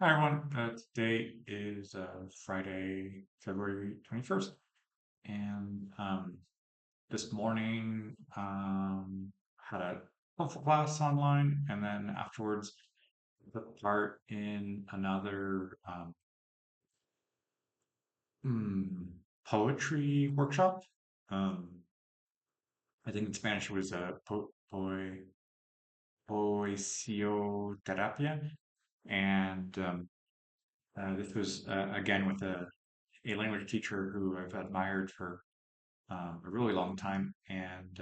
Hi everyone. Today is Friday, February 21st, and this morning had a TOEFL class online, and then afterwards took part in another mm, poetry workshop. Um, I think in Spanish it was poesioterapia, and this was again with a language teacher who I've admired for a really long time. And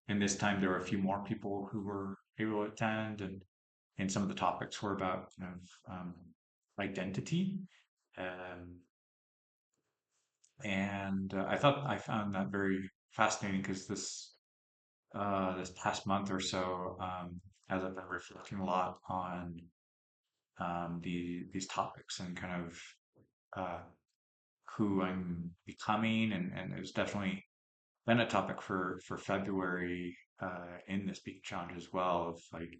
this time there were a few more people who were able to attend, and some of the topics were about kind of identity. Um, and I found that very fascinating because this past month or so, as I've been reflecting a lot on these topics and kind of uh, who I'm becoming, and it was definitely been a topic for February in the speaking challenge as well, of like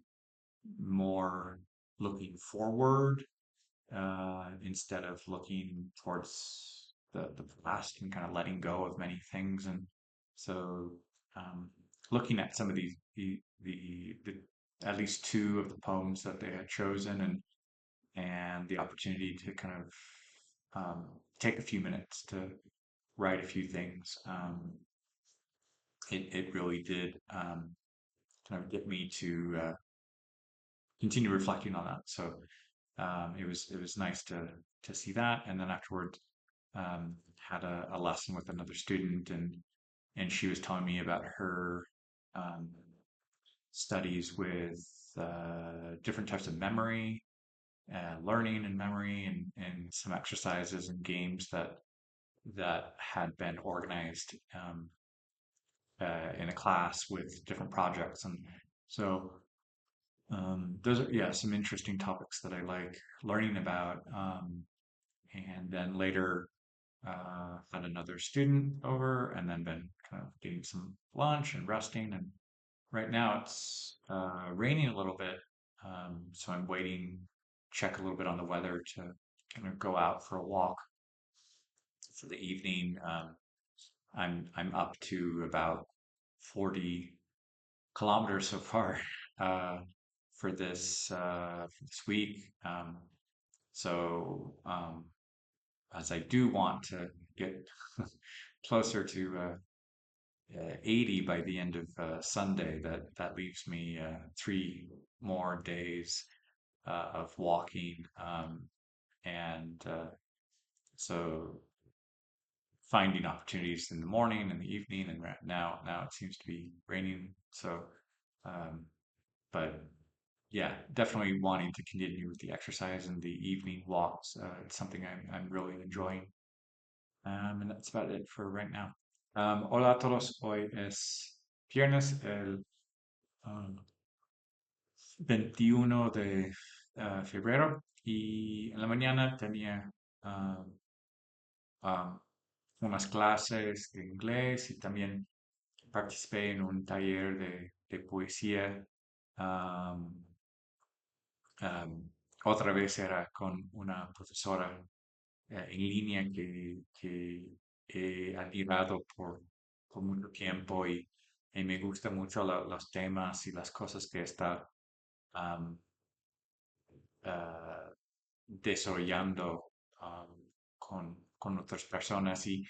more looking forward instead of looking towards the past, and kind of letting go of many things. And so looking at some of the at least two of the poems that they had chosen, and the opportunity to kind of take a few minutes to write a few things. It really did kind of get me to continue reflecting on that. So it was nice to see that, and then afterward had a lesson with another student, and she was telling me about her um, studies with different types of memory, learning and memory, and some exercises and games that had been organized in a class with different projects. And so those are, yeah, some interesting topics that I like learning about. And then later had another student over, and then been kind of getting some lunch and resting. And right now it's raining a little bit, so I'm waiting, check a little bit on the weather to kind of go out for a walk for the evening. I'm up to about 40 kilometers so far uh, for this week. So as I do want to get closer to 80 by the end of Sunday, that leaves me 3 more days of walking, and so finding opportunities in the morning and the evening, and right now it seems to be raining. So, um, but yeah, definitely wanting to continue with the exercise and the evening walks. It's something I'm really enjoying. And that's about it for right now. Hola a todos, hoy es viernes, el um, 21 de febrero, y en la mañana tenía um, um, unas clases de inglés, y también participé en un taller de poesía. Um, um, Otra vez era con una profesora en línea que he admirado por mucho tiempo, y me gusta mucho los temas y las cosas que está am, ah, desarrollando con otras personas, y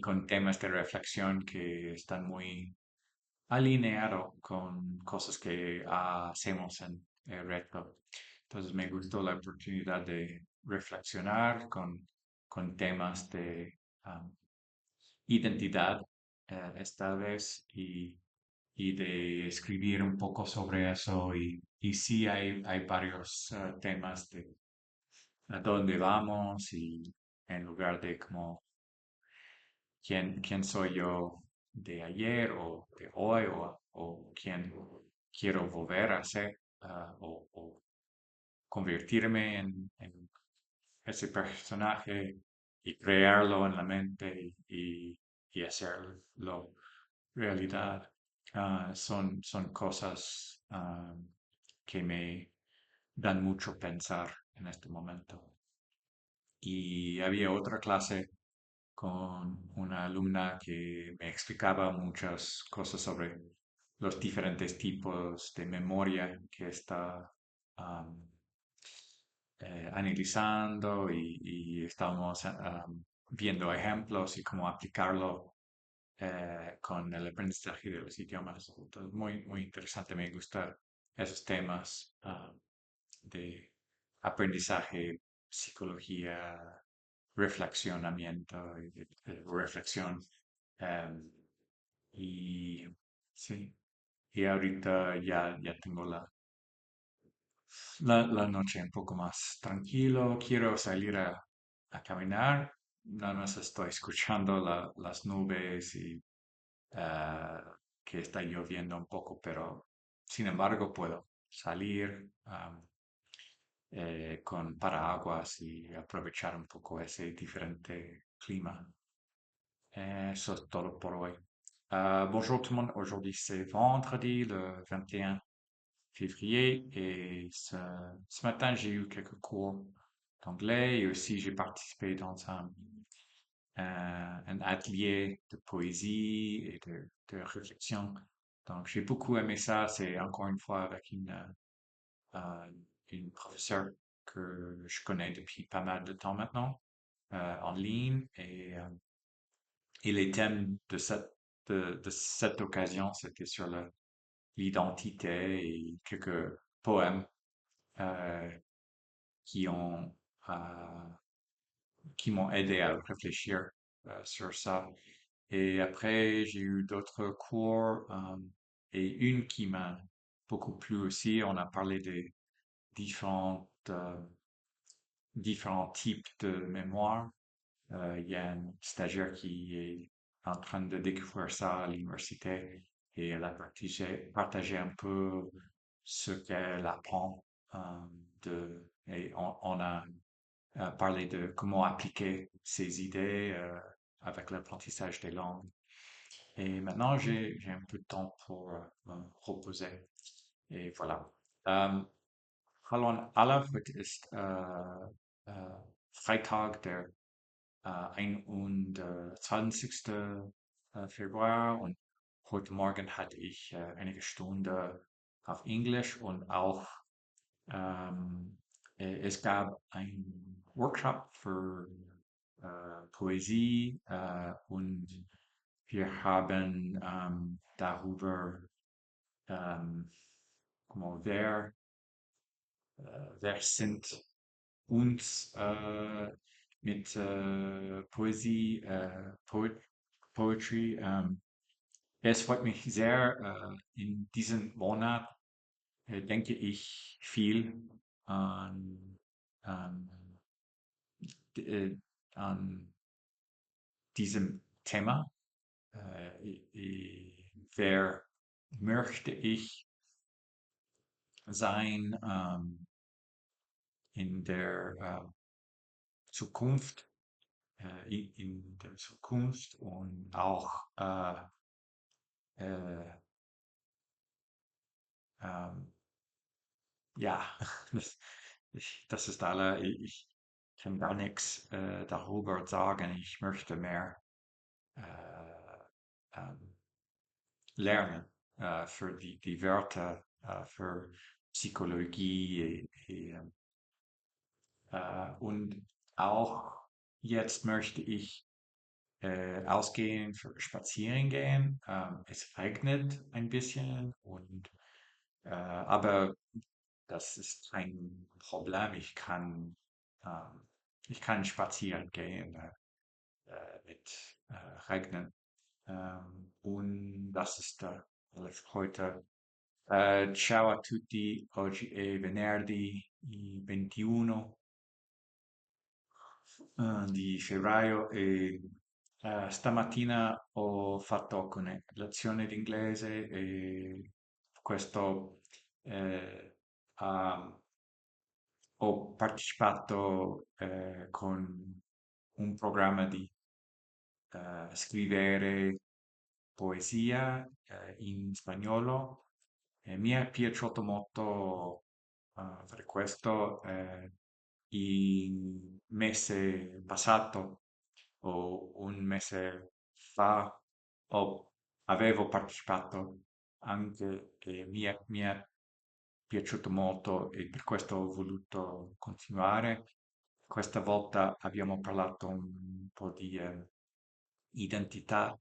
con temas de reflexión que están muy alineados con cosas que hacemos en el reto. Entonces me gustó la oportunidad de reflexionar con temas de identidad esta vez, y de escribir un poco sobre eso. Y sí hay varios temas de a dónde vamos, y en lugar de como quién soy yo de ayer o de hoy, o quién quiero volver a ser, o convertirme en ese personaje y crearlo en la mente, y hacerlo realidad. Son cosas que me dan mucho pensar. en este momento. Y había otra clase con una alumna que me explicaba muchas cosas sobre los diferentes tipos de memoria que está am, analizando y estamos viendo ejemplos y cómo aplicarlo con el aprendizaje de los idiomas. Entonces, muy interesante, me gustan esos temas de aprendizaje, psicología, reflexionamiento, reflexión. em, y sí, y ahorita ya tengo la noche un poco más tranquilo, quiero salir a caminar, nada más estoy escuchando las nubes y eh, que está lloviendo un poco, pero sin embargo puedo salir con paraguas y aprovechar un poco ese diferente clima. Eso es todo por hoy. Bonjour tout le monde, aujourd'hui c'est vendredi le 21 février et ce matin j'ai eu quelques cours d'anglais et aussi j'ai participé dans un atelier de poésie et de réflexion. Donc j'ai beaucoup aimé ça, c'est encore une fois avec euh, une professeure que je connais depuis pas mal de temps maintenant en ligne et les thèmes de cette occasion, c'était sur l'identité et quelques poèmes euh, qui ont euh, qui m'ont aidé à réfléchir sur ça. Et après, j'ai eu d'autres cours et une qui m'a beaucoup plu aussi. On a parlé des différents types de mémoire. Il y a un stagiaire qui est en train de découvrir ça à l'université et elle a partagé un peu ce qu'elle apprend euh, et on a parlé de comment appliquer ces idées avec l'apprentissage des langues. Et maintenant, j'ai un peu de temps pour me reposer. Et voilà. Ähm, Hallo an alle, heute ist Freitag, der 21. Februar und heute Morgen hatte ich einige Stunden auf Englisch und auch es gab einen Workshop für Poesie und wir haben darüber, ähm, como wer sind uns mit Poesie, Poetry. Es freut mich sehr, in diesem Monat denke ich viel an, an, äh, an diesem Thema. Wer möchte ich sein in der Zukunft, in der Zukunft und auch äh, ähm, ja, das, das ist alle. Ich kann gar nichts darüber sagen. Ich möchte mehr äh, ähm, lernen für die Wörter, für Psychologie und auch jetzt möchte ich ausgehen, für spazieren gehen. Es regnet ein bisschen aber das ist kein Problem. Ich kann spazieren gehen mit Regnen. Und das ist alles heute. Ciao a tutti, oggi è venerdì 21 di febbraio e stamattina ho fatto lezione di inglese e questo eh, ha- ho partecipato con un programma di scrivere poesia in spagnolo e mi è piaciuto molto fare questo. il mese passato o un mese fa avevo partecipato anche e mi è piaciuto molto e per questo ho voluto continuare. Questa volta abbiamo parlato un po' di identità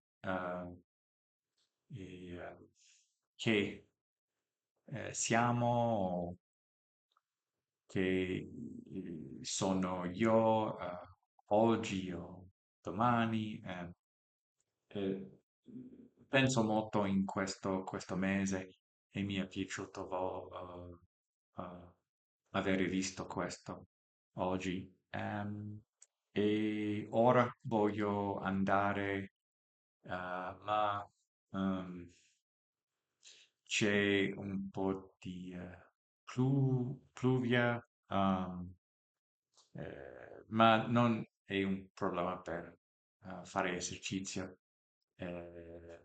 e, che siamo, che sono io oggi o domani. E penso molto in questo mese e mi è piaciuto avere visto questo oggi. E ora voglio andare, ma ehm, c'è un po' di pluvia, ma non è un problema per fare esercizio.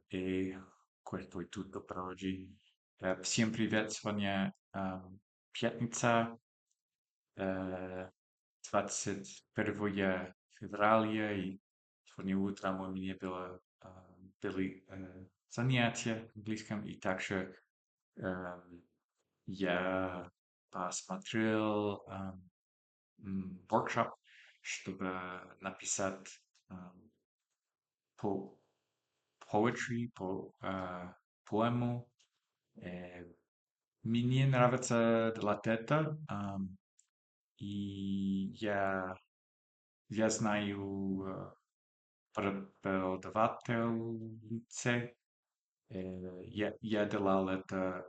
E questo è tutto per oggi. Всем привет! Сегодня пятница, э, 21 февраля, и сегодня утром у меня были занятия английском, и также эм, я посмотрел воркшоп, чтобы написать по poetry, поэму. Э, Мне нравится делать это, и я знаю преподавательницы. Я делал это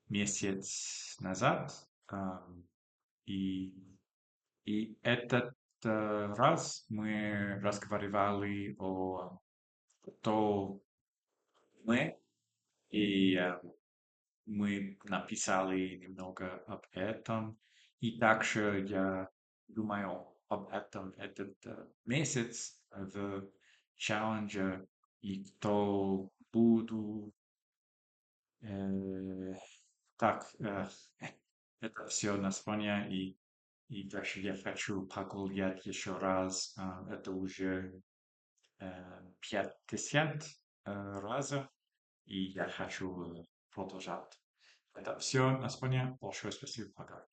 месяц назад, и, и этот раз мы разговаривали о то мы, и мы написали немного об этом. И также я думаю об этом этот месяц в челлендже, и кто буду. э, так, это все на сегодня, и также я хочу погулять еще раз. Это уже 50 раза, и я хочу продолжать. Это все на сегодня. Большое спасибо. Пока.